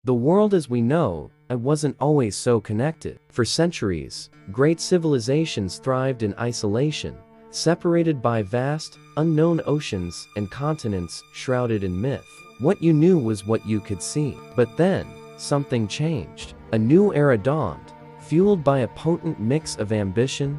The world as we know it wasn't always so connected. For centuries, great civilizations thrived in isolation, separated by vast, unknown oceans and continents shrouded in myth. What you knew was what you could see. But then, something changed. A new era dawned, fueled by a potent mix of ambition,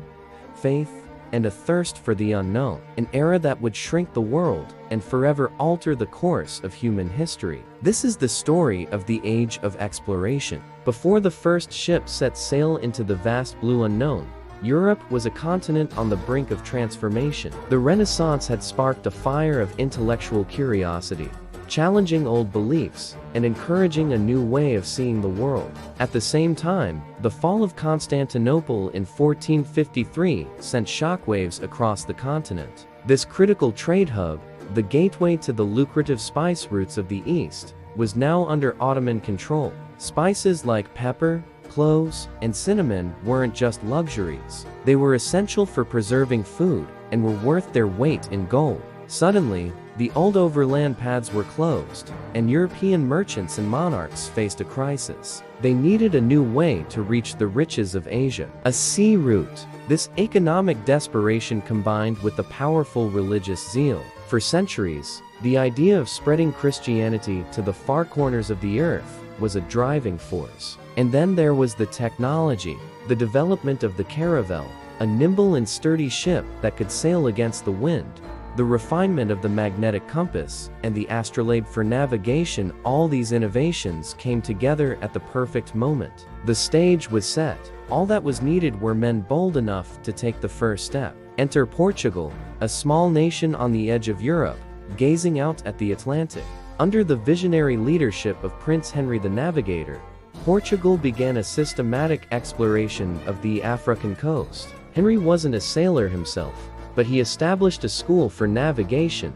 faith, and a thirst for the unknown. An era that would shrink the world and forever alter the course of human history. This is the story of the age of exploration. Before the first ship set sail into the vast blue unknown, Europe was a continent on the brink of transformation. The Renaissance had sparked a fire of intellectual curiosity, challenging old beliefs and encouraging a new way of seeing the world. At the same time, the fall of Constantinople in 1453 sent shockwaves across the continent. This critical trade hub, the gateway to the lucrative spice routes of the East, was now under Ottoman control. Spices like pepper, cloves, and cinnamon weren't just luxuries. They were essential for preserving food and were worth their weight in gold. Suddenly, the old overland paths were closed, and European merchants and monarchs faced a crisis. They needed a new way to reach the riches of Asia. A sea route. This economic desperation combined with the powerful religious zeal. For centuries, the idea of spreading Christianity to the far corners of the earth was a driving force. And then there was the technology, the development of the caravel, a nimble and sturdy ship that could sail against the wind, the refinement of the magnetic compass, and the astrolabe for navigation. All these innovations came together at the perfect moment. The stage was set. All that was needed were men bold enough to take the first step. Enter Portugal, a small nation on the edge of Europe, gazing out at the Atlantic. Under the visionary leadership of Prince Henry the Navigator, Portugal began a systematic exploration of the African coast. Henry wasn't a sailor himself, but he established a school for navigation,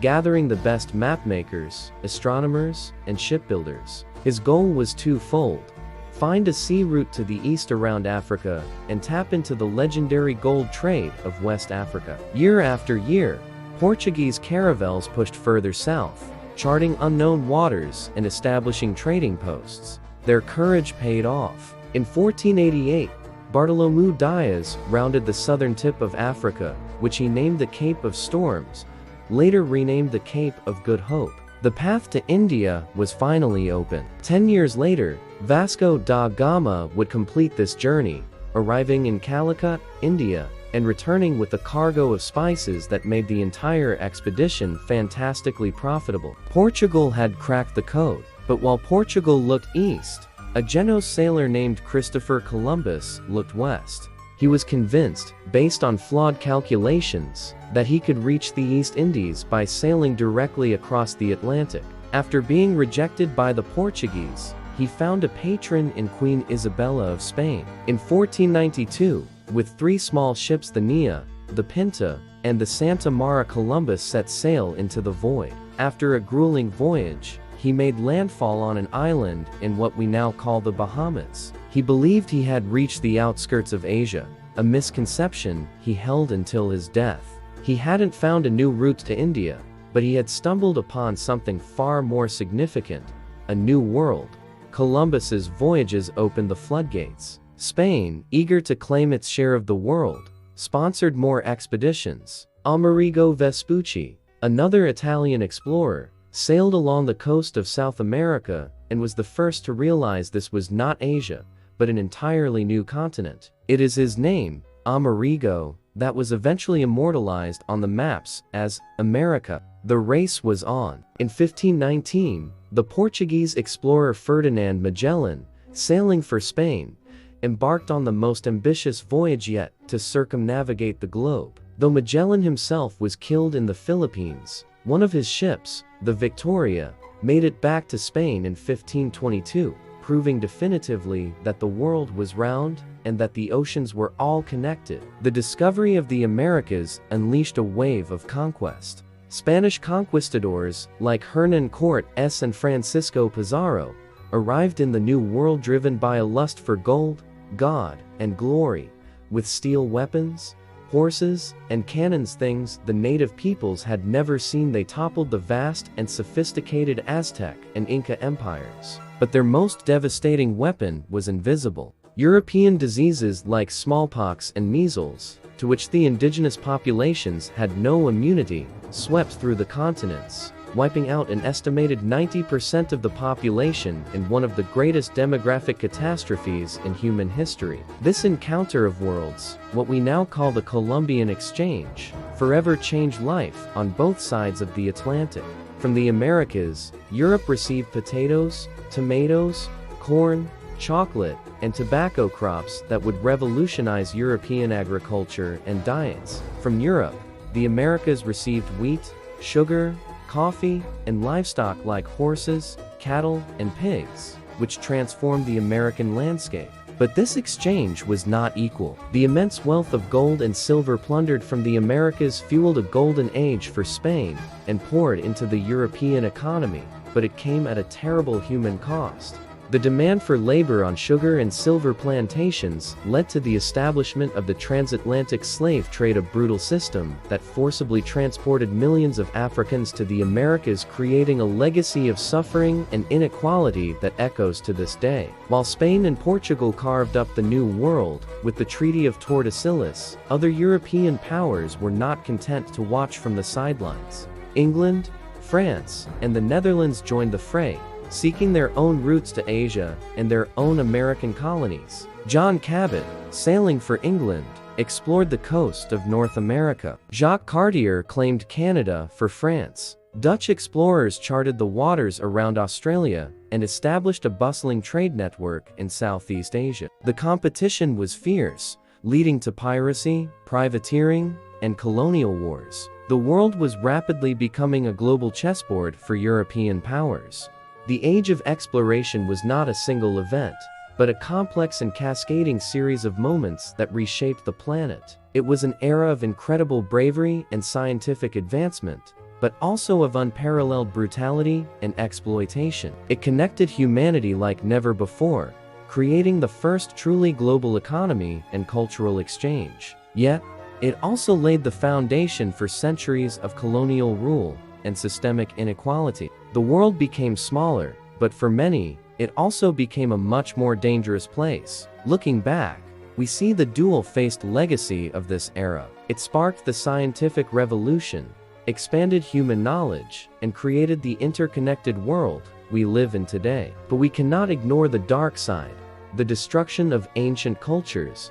gathering the best mapmakers, astronomers, and shipbuilders. His goal was twofold: find a sea route to the east around Africa, and tap into the legendary gold trade of West Africa. Year after year, Portuguese caravels pushed further south, charting unknown waters and establishing trading posts. Their courage paid off. In 1488, Bartolomeu Dias rounded the southern tip of Africa, which he named the Cape of Storms, later renamed the Cape of Good Hope. The path to India was finally open. 10 years later, Vasco da Gama would complete this journey, arriving in Calicut, India, and returning with a cargo of spices that made the entire expedition fantastically profitable. Portugal had cracked the code, but while Portugal looked east, a Genoese sailor named Christopher Columbus looked west. He was convinced, based on flawed calculations, that he could reach the East Indies by sailing directly across the Atlantic. After being rejected by the Portuguese, he found a patron in Queen Isabella of Spain. In 1492, with 3 small ships, the Nia, the Pinta, and the Santa Maria, Columbus set sail into the void. After a grueling voyage, he made landfall on an island in what we now call the Bahamas. He believed he had reached the outskirts of Asia, a misconception he held until his death. He hadn't found a new route to India, but he had stumbled upon something far more significant: a new world. Columbus's voyages opened the floodgates. Spain, eager to claim its share of the world, sponsored more expeditions. Amerigo Vespucci, another Italian explorer, sailed along the coast of South America and was the first to realize this was not Asia, but an entirely new continent. It is his name, Amerigo, that was eventually immortalized on the maps as America. The race was on. In 1519, the Portuguese explorer Ferdinand Magellan, sailing for Spain, embarked on the most ambitious voyage yet to circumnavigate the globe. Though Magellan himself was killed in the Philippines, one of his ships, the Victoria, made it back to Spain in 1522, proving definitively that the world was round and that the oceans were all connected. The discovery of the Americas unleashed a wave of conquest. Spanish conquistadors like Hernán Cortés and Francisco Pizarro arrived in the New World driven by a lust for gold, God, and glory. With steel weapons, horses, and cannons, things the native peoples had never seen. They toppled the vast and sophisticated Aztec and Inca empires. But their most devastating weapon was invisible. European diseases like smallpox and measles, to which the indigenous populations had no immunity, swept through the continents, wiping out an estimated 90% of the population in one of the greatest demographic catastrophes in human history. This encounter of worlds, what we now call the Columbian Exchange, forever changed life on both sides of the Atlantic. From the Americas, Europe received potatoes, tomatoes, corn, chocolate, and tobacco crops that would revolutionize European agriculture and diets. From Europe, the Americas received wheat, sugar, coffee, and livestock like horses, cattle, and pigs, which transformed the American landscape. But this exchange was not equal. The immense wealth of gold and silver plundered from the Americas fueled a golden age for Spain and poured into the European economy, but it came at a terrible human cost. The demand for labor on sugar and silver plantations led to the establishment of the transatlantic slave trade, a brutal system that forcibly transported millions of Africans to the Americas, creating a legacy of suffering and inequality that echoes to this day. While Spain and Portugal carved up the New World with the Treaty of Tordesillas, other European powers were not content to watch from the sidelines. England, France, and the Netherlands joined the fray, seeking their own routes to Asia and their own American colonies. John Cabot, sailing for England, explored the coast of North America. Jacques Cartier claimed Canada for France. Dutch explorers charted the waters around Australia and established a bustling trade network in Southeast Asia. The competition was fierce, leading to piracy, privateering, and colonial wars. The world was rapidly becoming a global chessboard for European powers. The Age of Exploration was not a single event, but a complex and cascading series of moments that reshaped the planet. It was an era of incredible bravery and scientific advancement, but also of unparalleled brutality and exploitation. It connected humanity like never before, creating the first truly global economy and cultural exchange. Yet, it also laid the foundation for centuries of colonial rule and systemic inequality. The world became smaller, but for many, it also became a much more dangerous place. Looking back, we see the dual-faced legacy of this era. It sparked the scientific revolution, expanded human knowledge, and created the interconnected world we live in today. But we cannot ignore the dark side, the destruction of ancient cultures,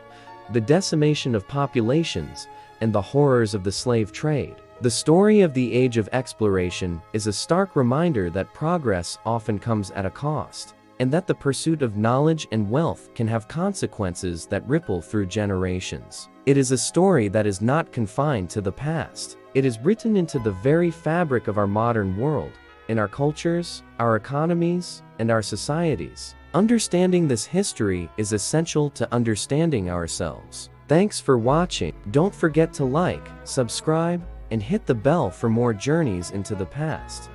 the decimation of populations, and the horrors of the slave trade. The story of the Age of Exploration is a stark reminder that progress often comes at a cost, and that the pursuit of knowledge and wealth can have consequences that ripple through generations. It is a story that is not confined to the past. It is written into the very fabric of our modern world, in our cultures, our economies, and our societies. Understanding this history is essential to understanding ourselves. Thanks for watching. Don't forget to like, subscribe, and hit the bell for more journeys into the past.